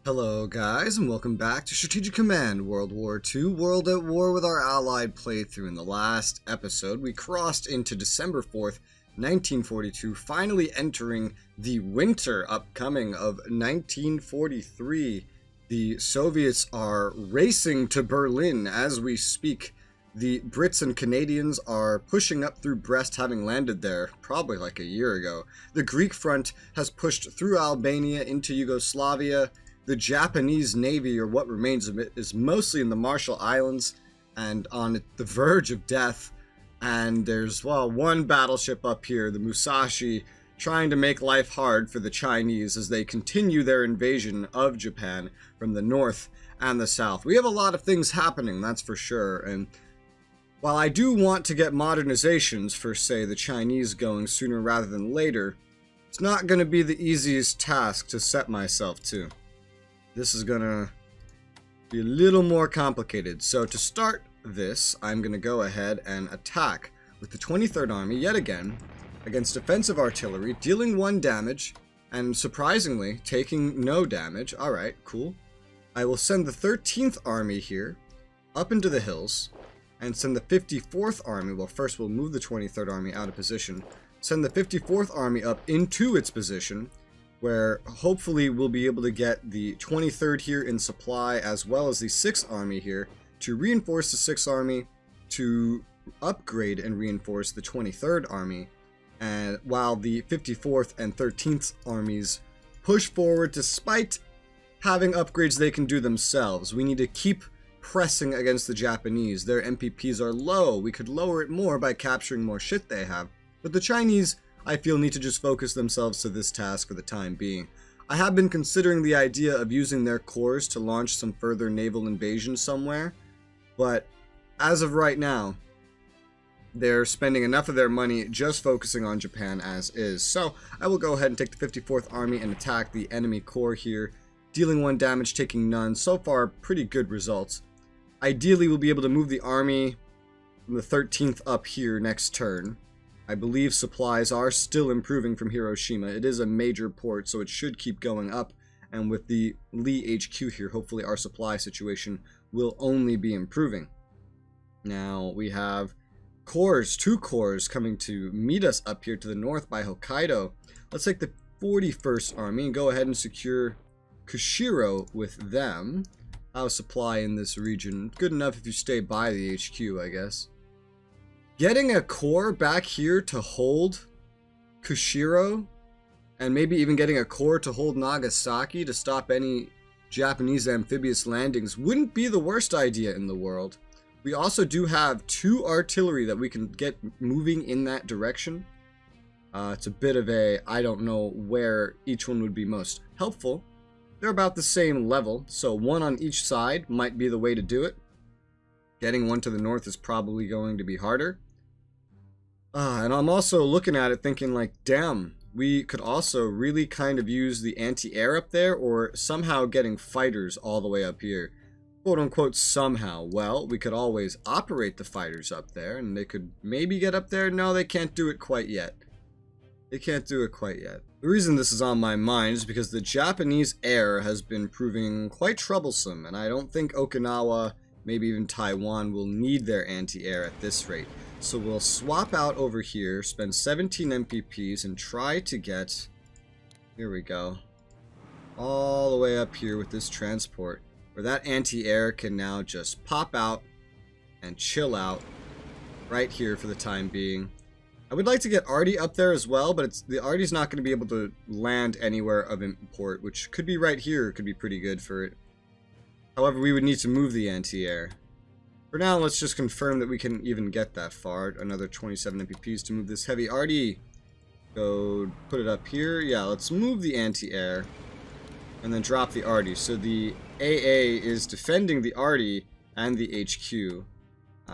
Hello guys, and welcome back to Strategic Command World War II, World at War with our Allied playthrough. In the last episode, we crossed into December 4th, 1942, finally entering the winter upcoming of 1943. The Soviets are racing to Berlin as we speak. The Brits and Canadians are pushing up through Brest, having landed there probably like a year ago. The Greek front has pushed through Albania into Yugoslavia. The Japanese Navy, or what remains of it, is mostly in the Marshall Islands and on the verge of death. And there's, well, one battleship up here, the Musashi, trying to make life hard for the Chinese as they continue their invasion of Japan from the north and the south. We have a lot of things happening, that's for sure. And while I do want to get modernizations for, say, the Chinese going sooner rather than later, it's not going to be the easiest task to set myself to. This is gonna be a little more complicated. So to start this, I'm gonna go ahead and attack with the 23rd Army yet again against defensive artillery, dealing 1 damage and surprisingly taking no damage. Alright, cool. I will send the 13th Army here up into the hills and send the 54th Army. Well, first we'll move the 23rd Army out of position, send the 54th Army up into its position, where hopefully we'll be able to get the 23rd here in supply, as well as the 6th Army here, to reinforce the 6th Army, to upgrade and reinforce the 23rd Army, and while the 54th and 13th Armies push forward despite having upgrades they can do themselves. We need to keep pressing against the Japanese. Their MPPs are low. We could lower it more by capturing more shit they have, but the Chinese, I feel, need to just focus themselves to this task for the time being. I have been considering the idea of using their corps to launch some further naval invasion somewhere, but as of right now, they're spending enough of their money just focusing on Japan as is. So I will go ahead and take the 54th Army and attack the enemy corps here, dealing 1 damage, taking none. So far, pretty good results. Ideally, we'll be able to move the army from the 13th up here next turn. I believe supplies are still improving from Hiroshima. It is a major port, so it should keep going up. And with the Lee HQ here, hopefully our supply situation will only be improving. Now, we have corps, 2 corps coming to meet us up here to the north by Hokkaido. Let's take the 41st Army and go ahead and secure Kushiro with them. How's supply in this region? Good enough if you stay by the HQ, I guess. Getting a corps back here to hold Kushiro, and maybe even getting a corps to hold Nagasaki to stop any Japanese amphibious landings wouldn't be the worst idea in the world. We also do have 2 artillery that we can get moving in that direction. It's a bit of a, I don't know where each one would be most helpful. They're about the same level, so 1 on each side might be the way to do it. Getting 1 to the north is probably going to be harder. And I'm also looking at it thinking like, damn, we could also really kind of use the anti-air up there, or somehow getting fighters all the way up here. Quote unquote somehow. Well, we could always operate the fighters up there, and they could maybe get up there. No, they can't do it quite yet. They can't do it quite yet. The reason this is on my mind is because the Japanese air has been proving quite troublesome, and I don't think Okinawa, maybe even Taiwan, will need their anti-air at this rate. So we'll swap out over here, spend 17 MPPs, and try to get, here we go, all the way up here with this transport, where that anti-air can now just pop out and chill out right here for the time being. I would like to get Arty up there as well, but the Arty's not going to be able to land anywhere of import, which could be right here, could be pretty good for it. However, we would need to move the anti-air. For now, let's just confirm that we can even get that far. Another 27 MPPs to move this heavy Arty. Go put it up here. Yeah, let's move the anti-air and then drop the Arty. So the AA is defending the Arty and the HQ.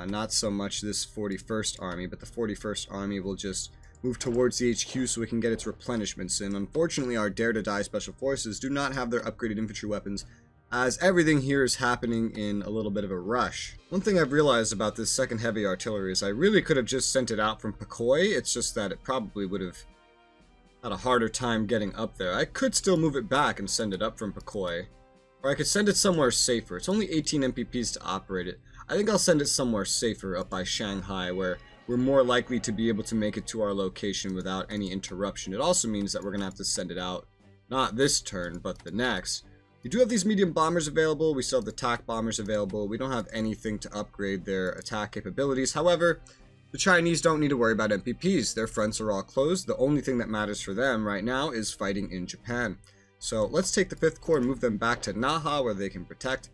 Not so much this 41st Army, but the 41st Army will just move towards the HQ so we can get its replenishments in. Unfortunately, our Dare to Die Special Forces do not have their upgraded infantry weapons, as everything here is happening in a little bit of a rush. One thing I've realized about this 2nd Heavy Artillery is I really could have just sent it out from Pakoi. It's just that it probably would have had a harder time getting up there. I could still move it back and send it up from Pakoi, Or I could send it somewhere safer. It's only 18 MPPs to operate it. I think I'll send it somewhere safer up by Shanghai, where we're more likely to be able to make it to our location without any interruption. It also means that we're going to have to send it out, not this turn, but the next. We do have these medium bombers available. We still have the attack bombers available. We don't have anything to upgrade their attack capabilities. However, the Chinese don't need to worry about MPPs. Their fronts are all closed. The only thing that matters for them right now is fighting in Japan. So let's take the 5th Corps and move them back to Naha, where they can protect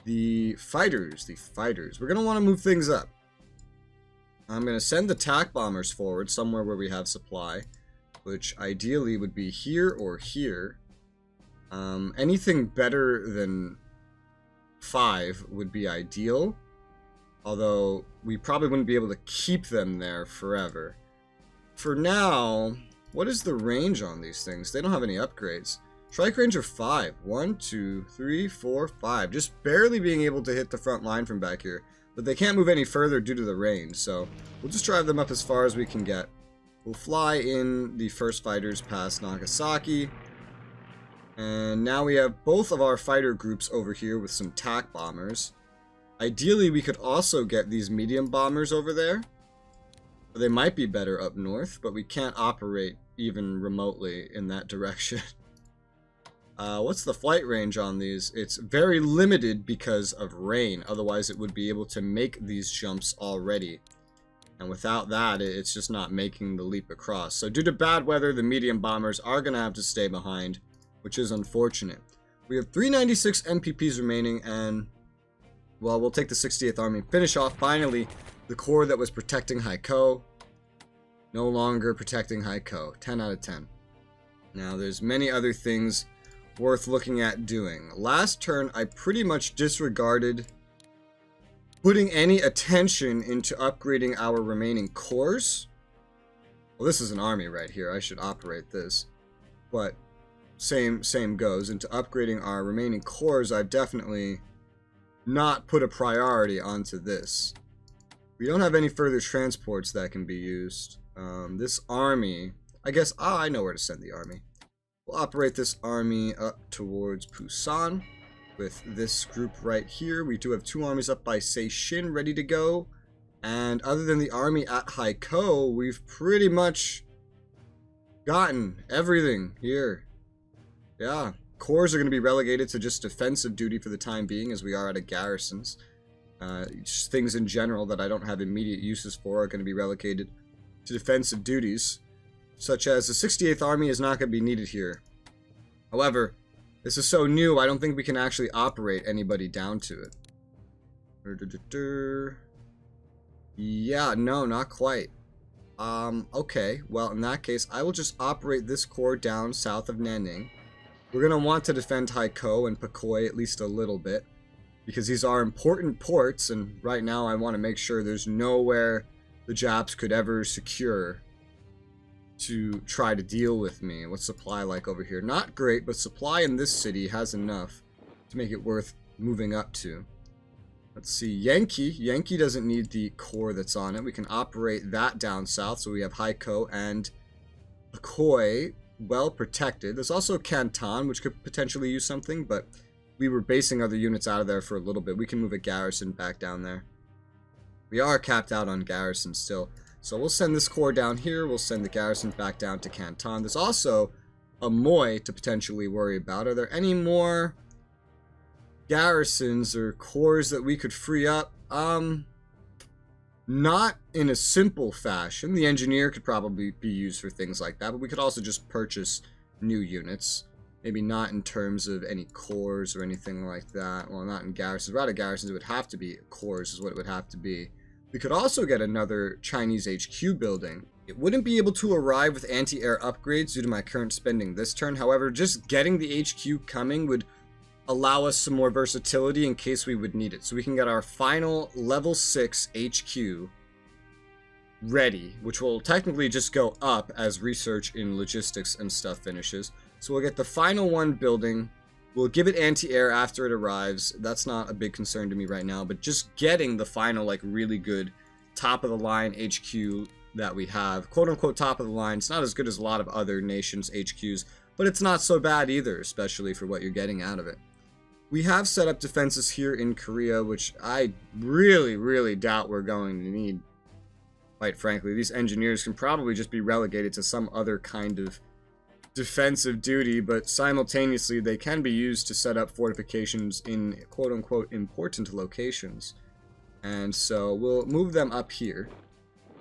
the fighters. We're going to want to move things up. I'm going to send the attack bombers forward somewhere where we have supply, which ideally would be here or here. Anything better than 5 would be ideal, although we probably wouldn't be able to keep them there forever. For now, what is the range on these things? They don't have any upgrades. Strike range of 5. 1, 2, 3, 4, 5. Just barely being able to hit the front line from back here. But they can't move any further due to the range, so we'll just drive them up as far as we can get. We'll fly in the first fighters past Nagasaki. And now we have both of our fighter groups over here with some attack bombers. Ideally, we could also get these medium bombers over there. They might be better up north, but we can't operate even remotely in that direction. What's the flight range on these? It's very limited because of rain. Otherwise, it would be able to make these jumps already. And without that, it's just not making the leap across. So due to bad weather, the medium bombers are going to have to stay behind, which is unfortunate. We have 396 MPPs remaining, and, well, we'll take the 68th Army. Finish off, finally, the corps that was protecting Haikou. No longer protecting Haikou. 10 out of 10. Now, there's many other things worth looking at doing. Last turn, I pretty much disregarded putting any attention into upgrading our remaining corps. Well, this is an army right here. I should operate this. But same goes. Into upgrading our remaining corps, I've definitely not put a priority onto this. We don't have any further transports that can be used. This army, I guess, I know where to send the army. We'll operate this army up towards Busan with this group right here. We do have 2 armies up by Seishin ready to go. And other than the army at Haikou, we've pretty much gotten everything here. Yeah, corps are going to be relegated to just defensive duty for the time being, as we are out of garrisons. Just things in general that I don't have immediate uses for are going to be relegated to defensive duties, such as the 68th Army is not going to be needed here. However, this is so new, I don't think we can actually operate anybody down to it. Yeah, no, not quite. Okay, well, in that case, I will just operate this corps down south of Nanning. We're going to want to defend Haikou and Pakoi at least a little bit, because these are important ports, and right now I want to make sure there's nowhere the Japs could ever secure to try to deal with me. What's supply like over here? Not great, but supply in this city has enough to make it worth moving up to. Let's see, Yankee. Yankee doesn't need the core that's on it. We can operate that down south, so we have Haikou and Pakoi well protected. There's also Canton, which could potentially use something, but we were basing other units out of there for a little bit. We can move a garrison back down there. We are capped out on garrison still. So we'll send this corps down here. We'll send the garrison back down to Canton. There's also a Moy to potentially worry about. Are there any more garrisons or corps that we could free up? Not in a simple fashion. The engineer could probably be used for things like that, but we could also just purchase new units. Maybe not in terms of any corps or anything like that. Well, not in garrisons. Rather, garrisons, it would have to be corps is what it would have to be. We could also get another Chinese HQ building. It wouldn't be able to arrive with anti-air upgrades due to my current spending this turn. However, just getting the HQ coming would allow us some more versatility in case we would need it. So we can get our final level 6 HQ ready, which will technically just go up as research in logistics and stuff finishes. So we'll get the final one building. We'll give it anti-air after it arrives. That's not a big concern to me right now, but just getting the final, like, really good top-of-the-line HQ that we have, quote-unquote top-of-the-line. It's not as good as a lot of other nations' HQs, but it's not so bad either, especially for what you're getting out of it. We have set up defenses here in Korea, which I really doubt we're going to need. Quite frankly, these engineers can probably just be relegated to some other kind of defensive duty, but simultaneously they can be used to set up fortifications in quote-unquote important locations. And so we'll move them up here.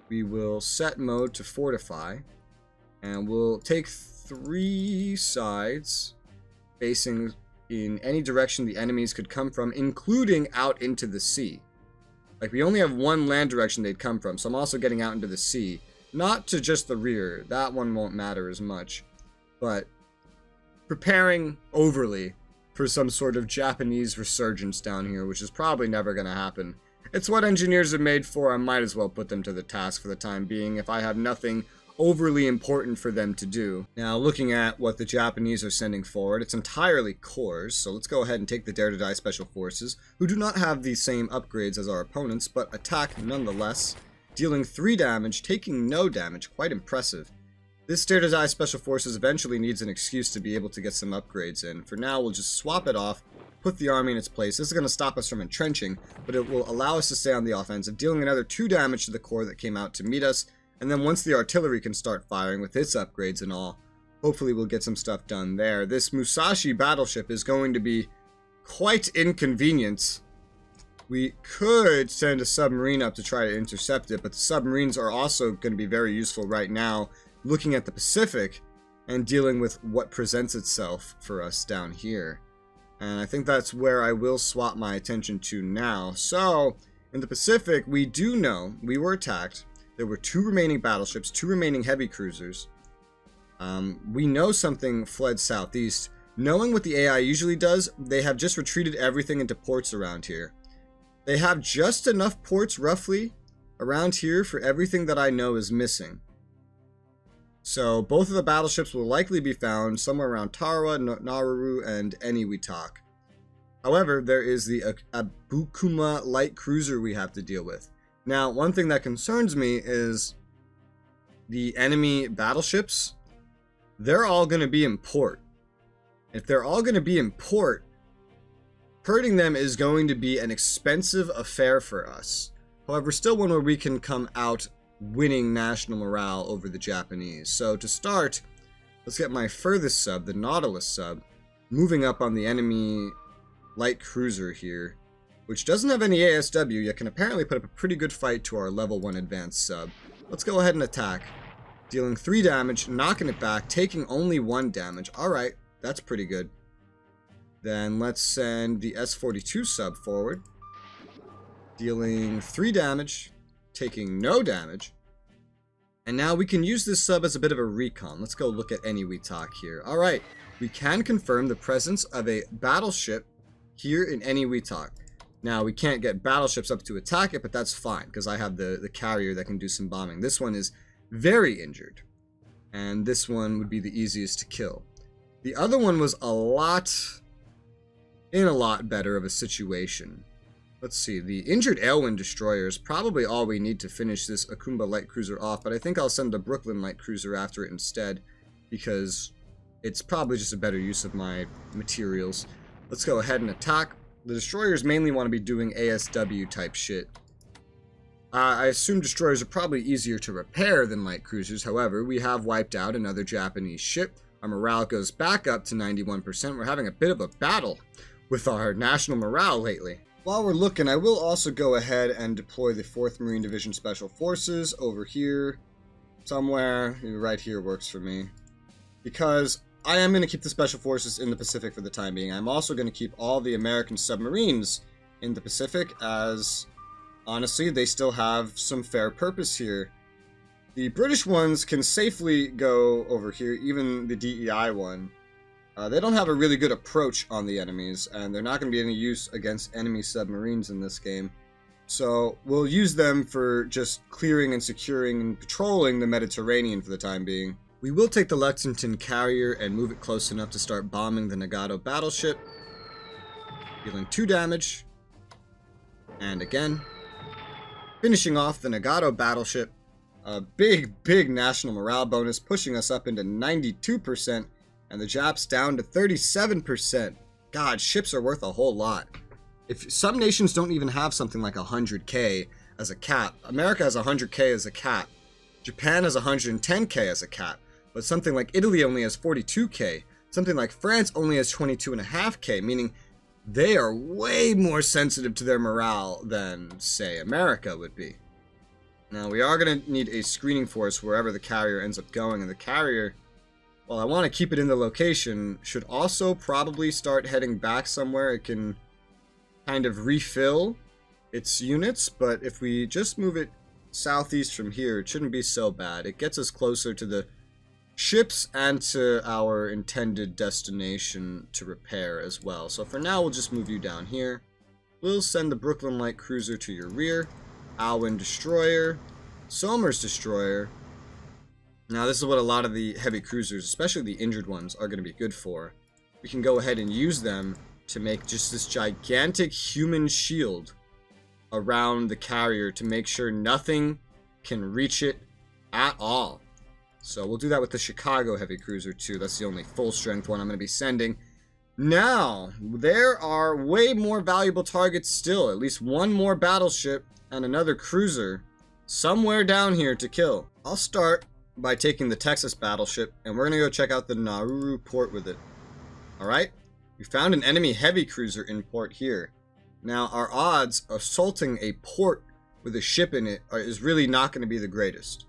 We will set mode to fortify, and we'll take 3 sides facing in any direction the enemies could come from, including out into the sea. Like, we only have one land direction they'd come from, so I'm also getting out into the sea. Not to just the rear, that one won't matter as much, but preparing overly for some sort of Japanese resurgence down here, which is probably never going to happen. It's what engineers are made for. I might as well put them to the task for the time being if I have nothing overly important for them to do. Now, looking at what the Japanese are sending forward, it's entirely cores, so let's go ahead and take the Dare to Die Special Forces, who do not have the same upgrades as our opponents, but attack nonetheless, dealing 3 damage, taking no damage. Quite impressive. This Dare to Die Special Forces eventually needs an excuse to be able to get some upgrades in. For now, we'll just swap it off, put the army in its place. This is going to stop us from entrenching, but it will allow us to stay on the offensive, dealing another 2 damage to the core that came out to meet us. And then once the artillery can start firing with its upgrades and all, hopefully we'll get some stuff done there. This Musashi battleship is going to be quite inconvenient. We could send a submarine up to try to intercept it, but the submarines are also going to be very useful right now, looking at the Pacific and dealing with what presents itself for us down here. And I think that's where I will swap my attention to now. So, in the Pacific, we do know we were attacked. There were 2 remaining battleships, 2 remaining heavy cruisers. We know something fled southeast. Knowing what the AI usually does, they have just retreated everything into ports around here. They have just enough ports, roughly, around here for everything that I know is missing. So, both of the battleships will likely be found somewhere around Tarawa, Nauru, and Eniwetok. However, there is the Abukuma light cruiser we have to deal with. Now, one thing that concerns me is the enemy battleships. They're all going to be in port. If they're all going to be in port, hurting them is going to be an expensive affair for us. However, still one where we can come out winning national morale over the Japanese. So to start, let's get my furthest sub, the Nautilus sub, moving up on the enemy light cruiser here, which doesn't have any ASW, yet can apparently put up a pretty good fight to our level 1 advanced sub. Let's go ahead and attack, dealing 3 damage, knocking it back, taking only 1 damage. Alright, that's pretty good. Then let's send the S-42 sub forward, dealing 3 damage, taking no damage. And now we can use this sub as a bit of a recon. Let's go look at Eniwetok here. Alright, we can confirm the presence of a battleship here in Eniwetok. Now, we can't get battleships up to attack it, but that's fine, because I have the carrier that can do some bombing. This one is very injured, and this one would be the easiest to kill. The other one was in a lot better of a situation. Let's see, the injured Aylwin destroyer is probably all we need to finish this Akumba light cruiser off, but I think I'll send the Brooklyn light cruiser after it instead, because it's probably just a better use of my materials. Let's go ahead and attack. The destroyers mainly want to be doing ASW type shit. I assume destroyers are probably easier to repair than light cruisers. However, we have wiped out another Japanese ship. Our morale goes back up to 91%. We're having a bit of a battle with our national morale lately. While we're looking, I will also go ahead and deploy the 4th Marine Division Special Forces over here. Somewhere. Right here works for me. Because I am going to keep the Special Forces in the Pacific for the time being. I'm also going to keep all the American submarines in the Pacific, as honestly, they still have some fair purpose here. The British ones can safely go over here, even the DEI one. They don't have a really good approach on the enemies, and they're not going to be any use against enemy submarines in this game. So we'll use them for just clearing and securing and patrolling the Mediterranean for the time being. We will take the Lexington carrier and move it close enough to start bombing the Nagato battleship, dealing 2 damage, and again, finishing off the Nagato battleship. A big national morale bonus, pushing us up into 92%, and the Japs down to 37%. God, ships are worth a whole lot. If some nations don't even have something like 100k as a cap. America has 100k as a cap. Japan has 110k as a cap. But something like Italy only has 42k. Something like France only has 22.5k, meaning they are way more sensitive to their morale than, say, America would be. Now, we are going to need a screening force wherever the carrier ends up going, and the carrier, while I want to keep it in the location, should also probably start heading back somewhere it can kind of refill its units, but if we just move it southeast from here, it shouldn't be so bad. It gets us closer to the ships and to our intended destination to repair as well. So for now, we'll just move you down here. We'll send the Brooklyn Light Cruiser to your rear. Alwyn Destroyer. Somers Destroyer. Now this is what a lot of the heavy cruisers, especially the injured ones, are going to be good for. We can go ahead and use them to make just this gigantic human shield around the carrier to make sure nothing can reach it at all. So we'll do that with the Chicago Heavy Cruiser too. That's the only full strength one I'm going to be sending. Now, there are way more valuable targets still. At least one more battleship and another cruiser somewhere down here to kill. I'll start by taking the Texas battleship, and we're going to go check out the Nauru port with it. Alright? We found an enemy heavy cruiser in port here. Now, our odds of assaulting a port with a ship in it is really not going to be the greatest.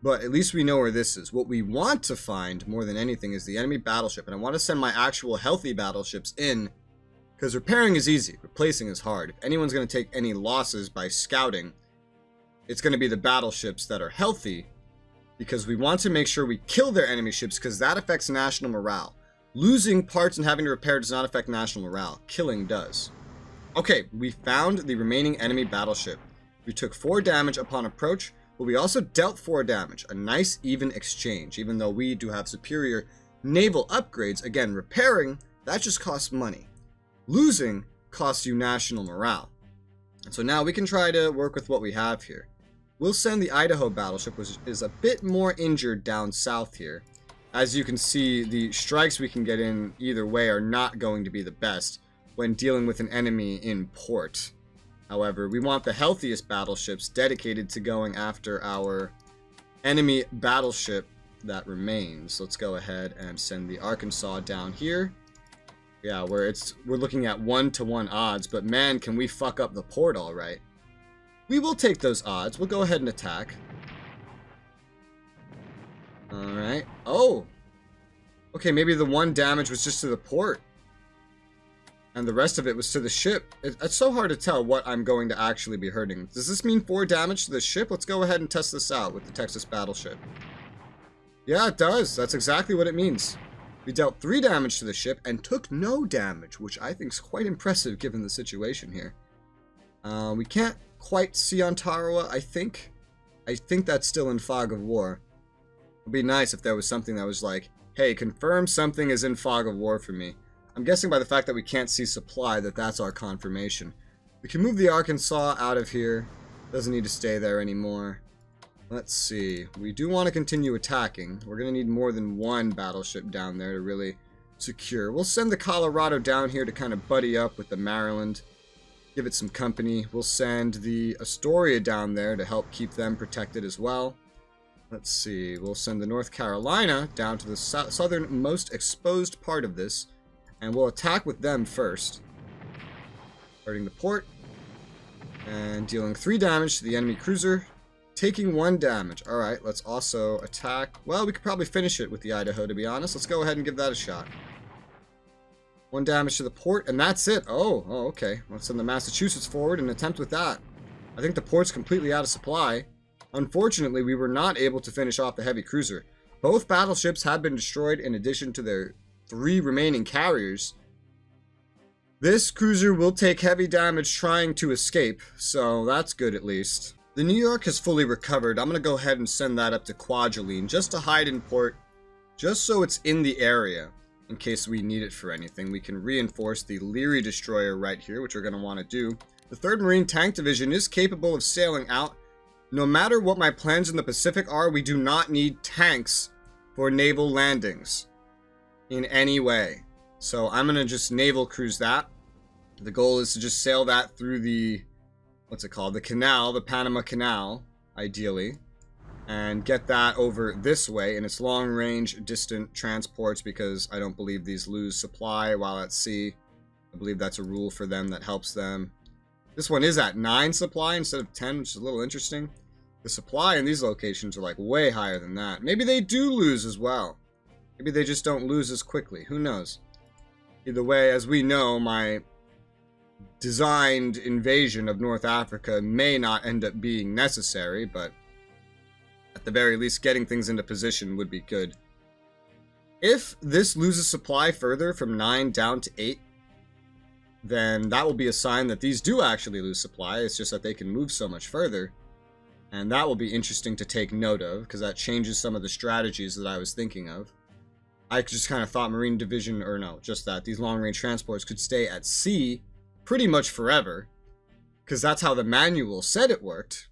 But at least we know where this is. What we want to find more than anything is the enemy battleship. And I want to send my actual healthy battleships in, because repairing is easy. Replacing is hard. If anyone's going to take any losses by scouting, it's going to be the battleships that are healthy, because we want to make sure we kill their enemy ships, because that affects national morale. Losing parts and having to repair does not affect national morale. Killing does. Okay, we found the remaining enemy battleship. We took 4 damage upon approach, but we also dealt 4 damage. A nice even exchange, even though we do have superior naval upgrades. Again, repairing, that just costs money. Losing costs you national morale. And so now we can try to work with what we have here. We'll send the Idaho battleship, which is a bit more injured down south here. As you can see, the strikes we can get in either way are not going to be the best when dealing with an enemy in port. However, we want the healthiest battleships dedicated to going after our enemy battleship that remains. Let's go ahead and send the Arkansas down here. Yeah, we're looking at 1-to-1 odds, but man, can we fuck up the port all right. We will take those odds. We'll go ahead and attack. Alright. Oh! Okay, maybe the 1 damage was just to the port. And the rest of it was to the ship. It's so hard to tell what I'm going to actually be hurting. Does this mean 4 damage to the ship? Let's go ahead and test this out with the Texas battleship. Yeah, it does. That's exactly what it means. We dealt 3 damage to the ship and took no damage, which I think is quite impressive given the situation here. We can't quite see on Tarawa, I think. I think that's still in Fog of War. It would be nice if there was something that was like, hey, confirm something is in Fog of War for me. I'm guessing by the fact that we can't see supply that that's our confirmation. We can move the Arkansas out of here. Doesn't need to stay there anymore. Let's see. We do want to continue attacking. We're going to need more than 1 battleship down there to really secure. We'll send the Colorado down here to kind of buddy up with the Maryland. Give it some company. We'll send the Astoria down there to help keep them protected as well. Let's see. We'll send the North Carolina down to the southernmost exposed part of this. And we'll attack with them first. Hurting the port. And dealing 3 damage to the enemy cruiser. Taking 1 damage. Alright, let's also attack. Well, we could probably finish it with the Idaho, to be honest. Let's go ahead and give that a shot. 1 damage to the port, and that's it. Oh, okay. Let's send the Massachusetts forward and attempt with that. I think the port's completely out of supply. Unfortunately, we were not able to finish off the heavy cruiser. Both battleships had been destroyed in addition to their 3 remaining carriers. This cruiser will take heavy damage trying to escape, so that's good at least. The New York has fully recovered. I'm going to go ahead and send that up to Kwajalein just to hide in port, just so it's in the area in case we need it for anything. We can reinforce the Leary destroyer right here, which we're going to want to do. The 3rd Marine Tank Division is capable of sailing out. No matter what my plans in the Pacific are, we do not need tanks for naval landings in any way. So I'm going to just naval cruise that. The goal is to just sail that through the, what's it called? The canal, the Panama Canal, ideally. And get that over this way in its long-range distant transports, because I don't believe these lose supply while at sea. I believe that's a rule for them that helps them. This one is at 9 supply instead of 10, which is a little interesting. The supply in these locations are like way higher than that. Maybe they do lose as well. Maybe they just don't lose as quickly. Who knows? Either way, as we know, my designed invasion of North Africa may not end up being necessary, but at the very least, getting things into position would be good. If this loses supply further from 9 down to 8, then that will be a sign that these do actually lose supply. It's just that they can move so much further. And that will be interesting to take note of, because that changes some of the strategies that I was thinking of. I just kind of thought Marine Division, or no, just that these long-range transports could stay at sea pretty much forever, because that's how the manual said it worked.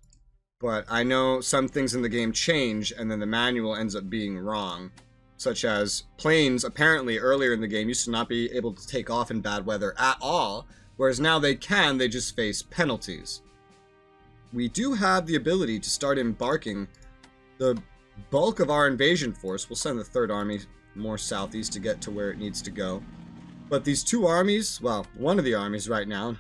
But I know some things in the game change, and then the manual ends up being wrong. Such as planes, apparently earlier in the game, used to not be able to take off in bad weather at all, whereas now they can, they just face penalties. We do have the ability to start embarking. The bulk of our invasion force, we'll send the 3rd Army more southeast to get to where it needs to go. But these 2 armies, well, one of the armies right now,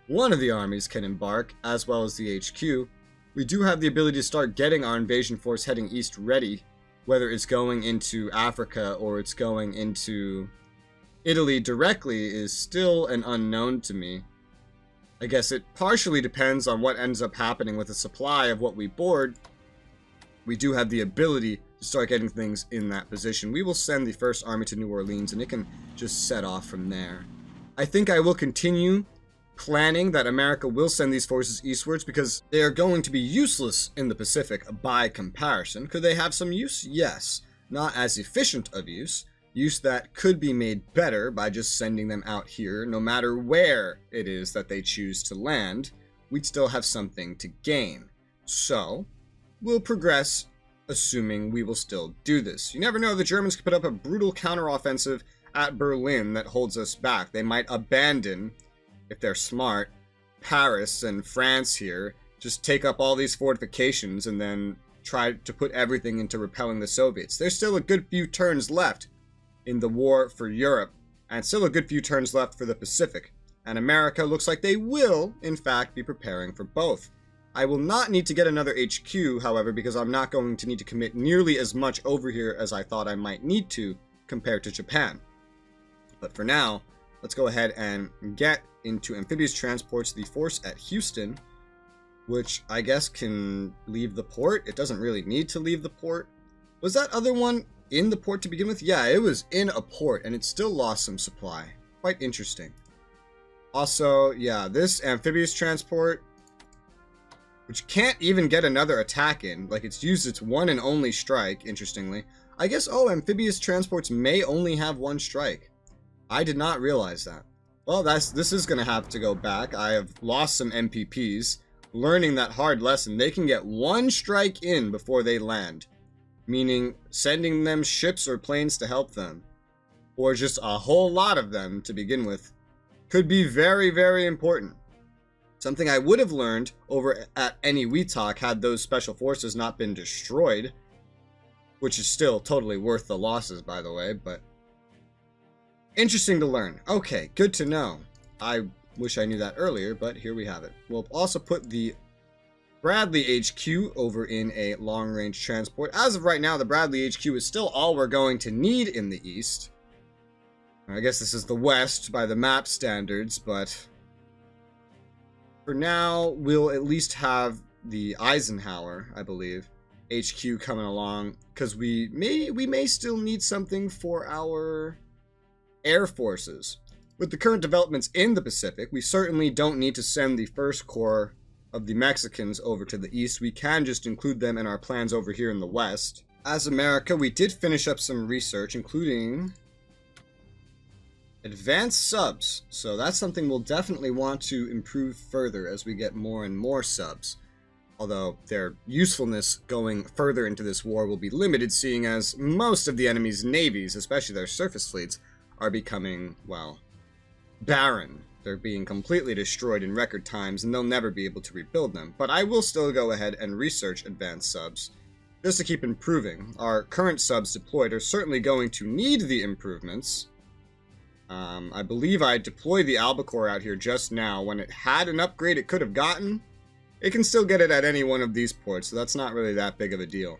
one of the armies can embark, as well as the HQ. We do have the ability to start getting our invasion force heading east ready, whether it's going into Africa or it's going into Italy directly is still an unknown to me. I guess it partially depends on what ends up happening with the supply of what we board. We do have the ability to start getting things in that position. We will send the 1st Army to New Orleans, and it can just set off from there. I think I will continue planning that America will send these forces eastwards, because they are going to be useless in the Pacific by comparison. Could they have some use? Yes. Not as efficient of use. Use that could be made better by just sending them out here. No matter where it is that they choose to land, we'd still have something to gain. So, we'll progress, assuming we will still do this. You never know, the Germans could put up a brutal counteroffensive at Berlin that holds us back. They might abandon, if they're smart, Paris and France here, just take up all these fortifications and then try to put everything into repelling the Soviets. There's still a good few turns left in the war for Europe, and still a good few turns left for the Pacific. And America looks like they will, in fact, be preparing for both. I will not need to get another HQ, however, because I'm not going to need to commit nearly as much over here as I thought I might need to compared to Japan. But for now, let's go ahead and get into amphibious transports. The force at Houston, which I guess can leave the port. It doesn't really need to leave the port. Was that other one in the port to begin with? Yeah, it was in a port, and it still lost some supply. Quite interesting. Also, yeah, this amphibious transport, which can't even get another attack in. Like, it's used its one and only strike, interestingly. I guess, oh, amphibious transports may only have 1 strike. I did not realize that. Well, this is going to have to go back. I have lost some MPPs. Learning that hard lesson, they can get 1 strike in before they land. Meaning sending them ships or planes to help them, or just a whole lot of them to begin with, could be very, very important. Something I would have learned over at Any We Talk had those special forces not been destroyed, which is still totally worth the losses, by the way, but interesting to learn. Okay, good to know. I wish I knew that earlier, but here we have it. We'll also put the Bradley HQ over in a long-range transport. As of right now, the Bradley HQ is still all we're going to need in the east. I guess this is the west by the map standards, but for now, we'll at least have the Eisenhower, I believe, HQ coming along, because we may still need something for our air forces. With the current developments in the Pacific, we certainly don't need to send the 1st Corps of the Mexicans over to the east. We can just include them in our plans over here in the west. As America, we did finish up some research, including advanced subs. So that's something we'll definitely want to improve further as we get more and more subs. Although their usefulness going further into this war will be limited, seeing as most of the enemy's navies, especially their surface fleets, are becoming, well, barren. They're being completely destroyed in record times, and they'll never be able to rebuild them. But I will still go ahead and research advanced subs, just to keep improving. Our current subs deployed are certainly going to need the improvements. I believe I deployed the Albacore out here just now. When it had an upgrade it could have gotten, it can still get it at any one of these ports, so that's not really that big of a deal.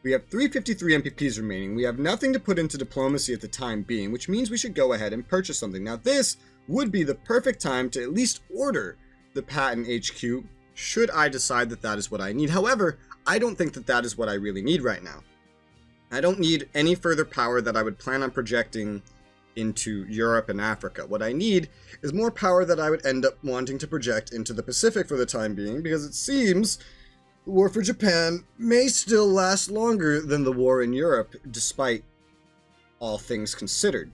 We have 353 MPPs remaining. We have nothing to put into diplomacy at the time being, which means we should go ahead and purchase something. Now this would be the perfect time to at least order the patent HQ, should I decide that that is what I need. However, I don't think that that is what I really need right now. I don't need any further power that I would plan on projecting into Europe and Africa. What I need is more power that I would end up wanting to project into the Pacific for the time being, because it seems the war for Japan may still last longer than the war in Europe, despite all things considered.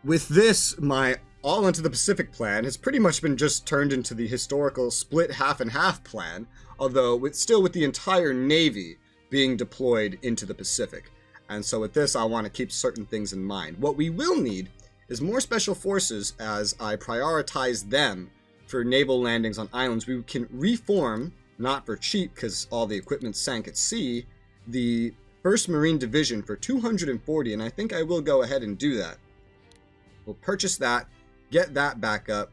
With this, my all into the Pacific plan has pretty much been just turned into the historical split half and half plan, although still with the entire Navy being deployed into the Pacific. And so with this, I want to keep certain things in mind. What we will need is more special forces as I prioritize them for naval landings on islands. We can reform, not for cheap because all the equipment sank at sea, the 1st Marine Division for 240, and I think I will go ahead and do that. We'll purchase that, get that back up,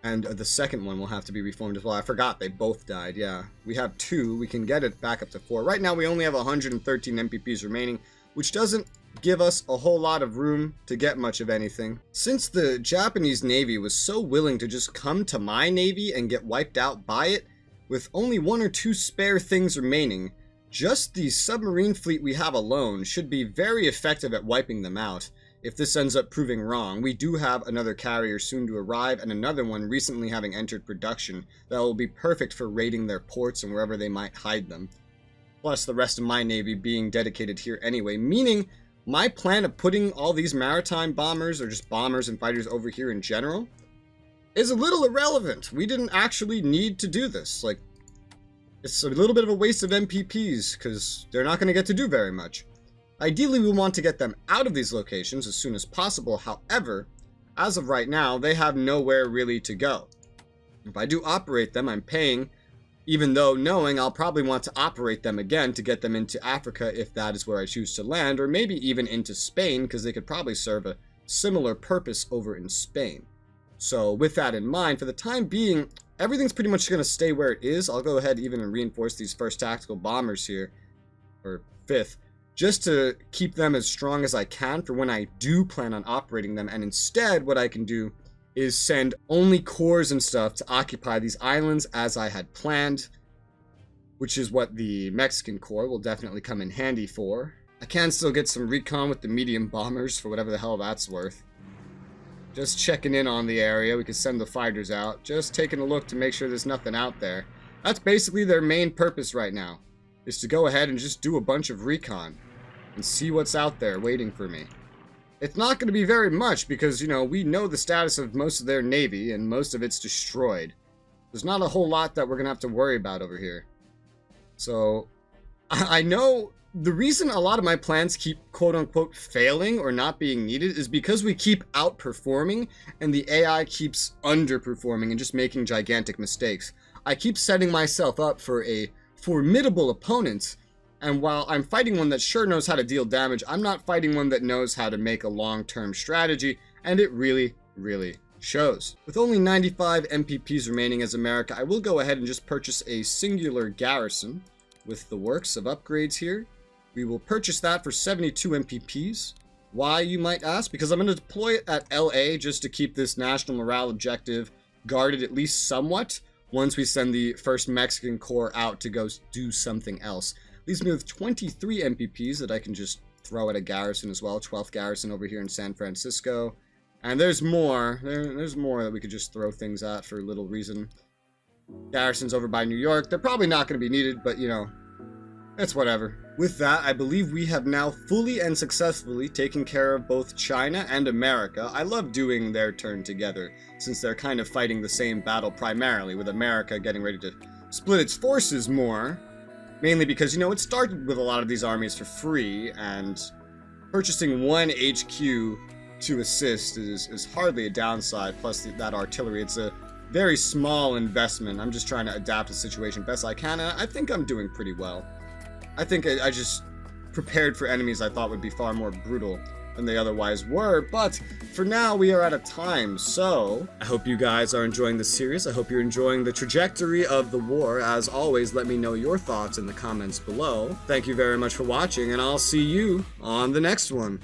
and the second one will have to be reformed as well. I forgot they both died, yeah. We have 2, we can get it back up to 4. Right now we only have 113 MPPs remaining, which doesn't give us a whole lot of room to get much of anything. Since the Japanese Navy was so willing to just come to my Navy and get wiped out by it, with only 1 or 2 spare things remaining, just the submarine fleet we have alone should be very effective at wiping them out. If this ends up proving wrong, we do have another carrier soon to arrive and another one recently having entered production that will be perfect for raiding their ports and wherever they might hide them. Plus the rest of my Navy being dedicated here anyway, meaning my plan of putting all these maritime bombers, or just bombers and fighters over here in general, is a little irrelevant. We didn't actually need to do this. Like, it's a little bit of a waste of MPPs because they're not going to get to do very much. Ideally, we want to get them out of these locations as soon as possible. However, as of right now, they have nowhere really to go. If I do operate them, I'm paying, even though knowing I'll probably want to operate them again to get them into Africa if that is where I choose to land, or maybe even into Spain, because they could probably serve a similar purpose over in Spain. So with that in mind, for the time being, everything's pretty much going to stay where it is. I'll go ahead even and reinforce these 1st tactical bombers here, or 5th, just to keep them as strong as I can for when I do plan on operating them. And instead, what I can do is send only corps and stuff to occupy these islands as I had planned, which is what the Mexican Corps will definitely come in handy for. I can still get some recon with the medium bombers for whatever the hell that's worth. Just checking in on the area. We could send the fighters out, just taking a look to make sure there's nothing out there. That's basically their main purpose right now, is to go ahead and just do a bunch of recon and see what's out there waiting for me. It's not going to be very much because, you know, we know the status of most of their navy and most of it's destroyed. There's not a whole lot that we're going to have to worry about over here. So, I know the reason a lot of my plans keep quote-unquote failing or not being needed is because we keep outperforming and the AI keeps underperforming and just making gigantic mistakes. I keep setting myself up for a formidable opponent, and while I'm fighting one that sure knows how to deal damage, I'm not fighting one that knows how to make a long-term strategy, and it really, really shows. With only 95 MPPs remaining as America, I will go ahead and just purchase a singular garrison with the works of upgrades here. We will purchase that for 72 MPPs. Why, you might ask? Because I'm going to deploy it at LA just to keep this national morale objective guarded at least somewhat once we send the 1st Mexican Corps out to go do something else. Leaves me with 23 MPPs that I can just throw at a garrison as well. 12th garrison over here in San Francisco. And there's more. There's more that we could just throw things at for little reason. Garrisons over by New York. They're probably not going to be needed, but you know, it's whatever. With that, I believe we have now fully and successfully taken care of both China and America. I love doing their turn together, since they're kind of fighting the same battle primarily, with America getting ready to split its forces more. Mainly because, you know, it started with a lot of these armies for free, and purchasing 1 HQ to assist is hardly a downside, plus that artillery. It's a very small investment. I'm just trying to adapt the situation best I can, and I think I'm doing pretty well. I think I just prepared for enemies I thought would be far more brutal than they otherwise were, but for now we are out of time, so I hope you guys are enjoying the series. I hope you're enjoying the trajectory of the war. As always, let me know your thoughts in the comments below. Thank you very much for watching, and I'll see you on the next one.